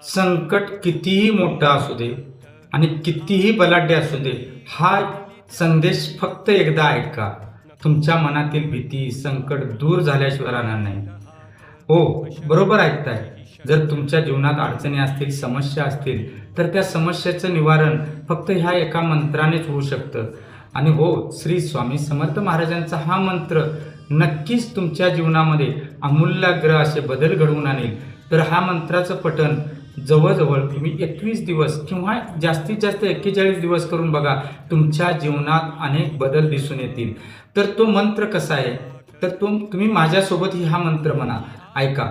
संकट कितीही मोठं असू दे आणि कितीही बलाढ्य असू दे, हा संदेश फक्त एकदा ऐका. तुमच्या मनातील भीती, संकट दूर झाल्याशिवाय राहणार नाही. हो, बरोबर ऐकताय. जर तुमच्या जीवनात अडचणी असतील, समस्या असतील, तर त्या समस्येचं निवारण फक्त ह्या एका मंत्रानेच होऊ शकतं. आणि हो, श्री स्वामी समर्थ महाराजांचा हा मंत्र नक्कीच तुमच्या जीवनामध्ये आमूलाग्र असे बदल घडवून आणेल. तर हा मंत्राचं पठण जवळ-जवळ तुम्ही 21 दिवस किंवा जास्तीत जास्त 41 दिवस करून बघा. तुमच्या जीवनात अनेक बदल दिसून येतील. तर तो मंत्र कसा आहे? तर तुम्ही माझ्यासोबत हा मंत्र म्हणा. ऐका.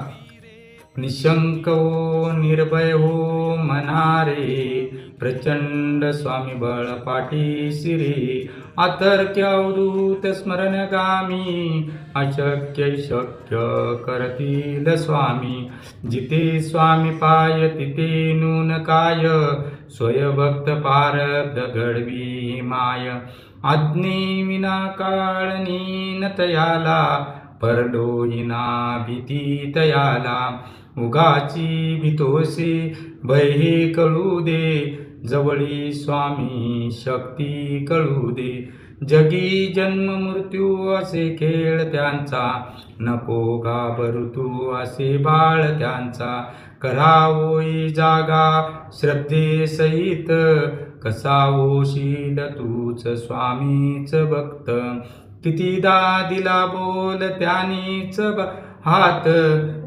निशंक हो, निर्भय हो मनारे, प्रचंड स्वामी बळ पाठीसी रे. अतर्क्य अवधूत स्मरणगामी, अशक्य शक्य करतील स्वामी. जिथे स्वामी पाय तिथे नून काय, स्वयंभक्त पारब्ध घडवी माय. आज्ञे विना काळ नीन तयाला, परडोईना भीती तयाला. उगाची भीतोसी भय हे कळू दे, जवळी स्वामी शक्ती कळू दे. जगी जन्म मृत्यू असे खेळ त्यांचा, नको घाबरू तू असे बाळ त्यांचा. करावोई जागा श्रद्धे सहित, कसा होशील तूच स्वामीच भक्त. कितीदा दिला बोल त्यानीच हात,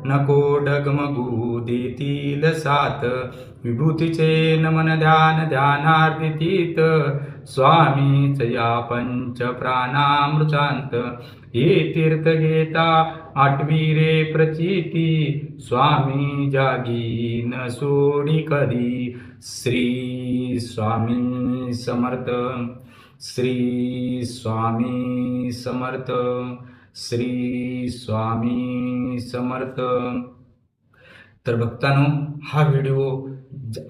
नको डगमगू देतील साथ. विभूतीचे नमन ध्यान ध्यानार्थित, स्वामीच या पंच प्राणामृतांत. हे तीर्थ घेता आठवी रे प्रचिती, स्वामी जागी न सोडी कधी. श्री स्वामी समर्थ. श्री स्वामी समर्थ. श्री स्वामी समर्थ. तर भक्तांनो, हा व्हिडिओ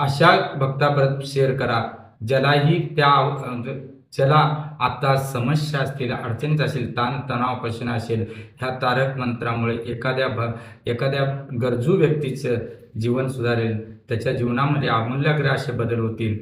अशा भक्तापर्यंत शेअर करा ज्याला आता समस्या असतील, अडचणीत असेल, ताणतणावापासून असेल. ह्या तारक मंत्रामुळे एखाद्या गरजू व्यक्तीचं जीवन सुधारेल, त्याच्या जीवनामध्ये आमूलाग्र असे बदल होतील.